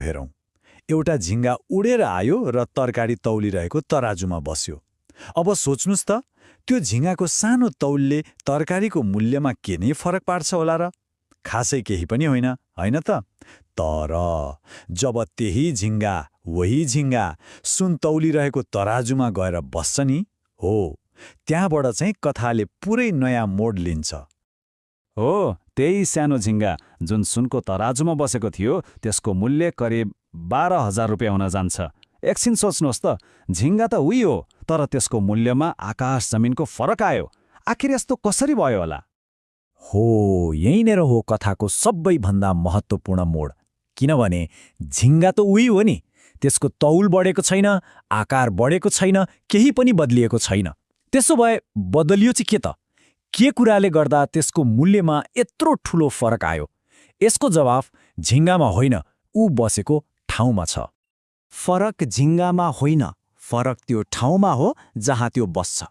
हेरौँ। एउटा झिङ्गा उडेर आयो र तरकारी तौलिरहेको तराजुमा बस्यो। अब सोच्नुस् त, त्यो झिङ्गाको सानो तौलले तरकारीको मूल्यमा के नै फरक पार्छ होला र? खासै केही पनि होइन, होइन त? तर जब त्यही झिङ्गा, वही झिङ्गा सुन तौलिरहेको तराजुमा गएर बस्छ नि, हो, त्यहाँबाट चाहिँ कथाले पुरै नयाँ मोड लिन्छ। हो, त्यही सानो झिङ्गा जुन सुनको तराजुमा बसेको थियो त्यसको मूल्य करिब 12,000 रुपियाँ हुन जान्छ। एकछिन सोच्नुहोस् त, झिङ्गा त उही हो, तर त्यसको मूल्यमा आकाश जमिनको फरक आयो। आखिर यस्तो कसरी भयो होला? हो, यहीँनिर हो कथाको सबैभन्दा महत्त्वपूर्ण मोड। किनभने झिङ्गा त उही हो नि, त्यसको तौल बढेको छैन, आकार बढेको छैन, केही पनि बदलिएको छैन। त्यसो भए बदलियो चाहिँ के त? के कुराले गर्दा त्यसको मूल्यमा यत्रो ठुलो फरक आयो? यसको जवाफ झिङ्गामा होइन, ऊ बसेको ठाउँमा छ। फरक झिङ्गामा होइन, फरक त्यो ठाउँमा हो जहाँ त्यो बस्छ।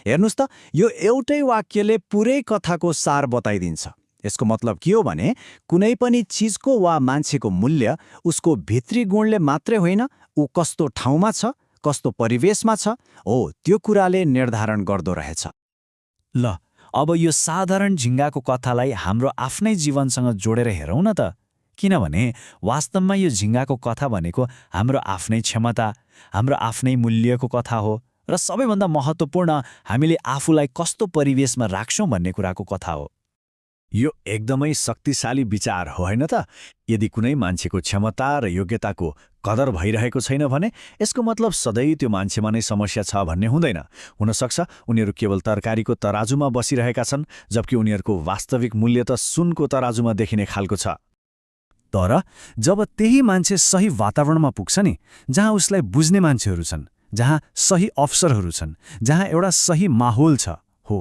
हेर्नुस् त, यो एउटै वाक्यले पुरै कथाको सार बताइदिन्छ। यसको मतलब के हो भने कुनै पनि चिजको वा मान्छेको मूल्य उसको भित्री गुणले मात्रै होइन, ऊ कस्तो ठाउँमा छ, कस्तो परिवेशमा छ, हो त्यो कुराले निर्धारण गर्दो रहेछ। ल, अब यो साधारण झिङ्गाको कथालाई हाम्रो आफ्नै जीवनसँग जोडेर हेरौँ न त। किनभने वास्तवमा यो झिङ्गाको कथा भनेको हाम्रो आफ्नै क्षमता, हाम्रो आफ्नै मूल्यको कथा हो र सबैभन्दा महत्त्वपूर्ण हामीले आफूलाई कस्तो परिवेशमा राख्छौँ भन्ने कुराको कथा हो। यो एकदमै शक्तिशाली विचार हो, होइन त? यदि कुनै मान्छेको क्षमता र योग्यताको कदर भइरहेको छैन भने यसको मतलब सधैँ त्यो मान्छेमा नै समस्या छ भन्ने हुँदैन। हुनसक्छ उनीहरू केवल तरकारीको तराजुमा बसिरहेका छन्, जबकि उनीहरूको वास्तविक मूल्य त सुनको तराजुमा देखिने खालको छ। तर जब त्यही मान्छे सही वातावरणमा पुग्छ नि, जहाँ उसलाई बुझ्ने मान्छेहरू छन्, जहाँ सही अवसरहरू छन्, जहाँ एउटा सही माहौल छ, हो,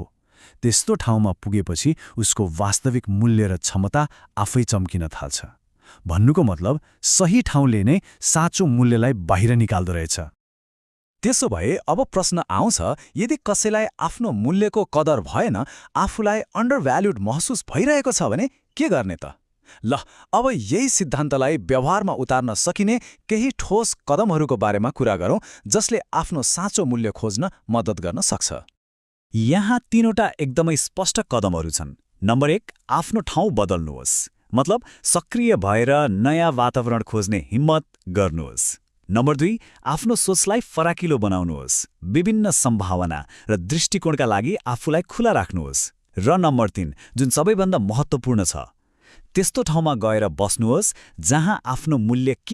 त्यस्तो ठाउँमा पुगेपछि उसको वास्तविक मूल्य र क्षमता आफै चम्किन थाल्छ। भन्नुको मतलब सही ठाउँले नै साँचो मूल्यलाई बाहिर निकाल्दो रहेछ। त्यसो भए अब प्रश्न आउँछ, यदि कसैलाई आफ्नो मूल्यको कदर भएन, आफूलाई अन्डरभ्याल्युड महसुस भइरहेको छ भने के गर्ने त? ल, अब यही सिद्धान्तलाई व्यवहारमा उतार्न सकिने केही ठोस कदमहरूको बारेमा कुरा गरौँ जसले आफ्नो साँचो मूल्य खोज्न मद्दत गर्न सक्छ। यहाँ 3वटा एकदमै स्पष्ट कदमहरू छन्। नम्बर 1, आफ्नो ठाउँ बदल्नुहोस्, मतलब सक्रिय भएर नयाँ वातावरण खोज्ने हिम्मत गर्नुहोस्। नम्बर 2, आफ्नो सोचलाई फराकिलो बनाउनुहोस्, विभिन्न सम्भावना र दृष्टिकोणका लागि आफूलाई खुला राख्नुहोस्। र नम्बर 3, जुन सबैभन्दा महत्त्वपूर्ण छ, त्यस्तो ठाउँमा गएर बस्नुहोस् जहाँ आफ्नो मूल्य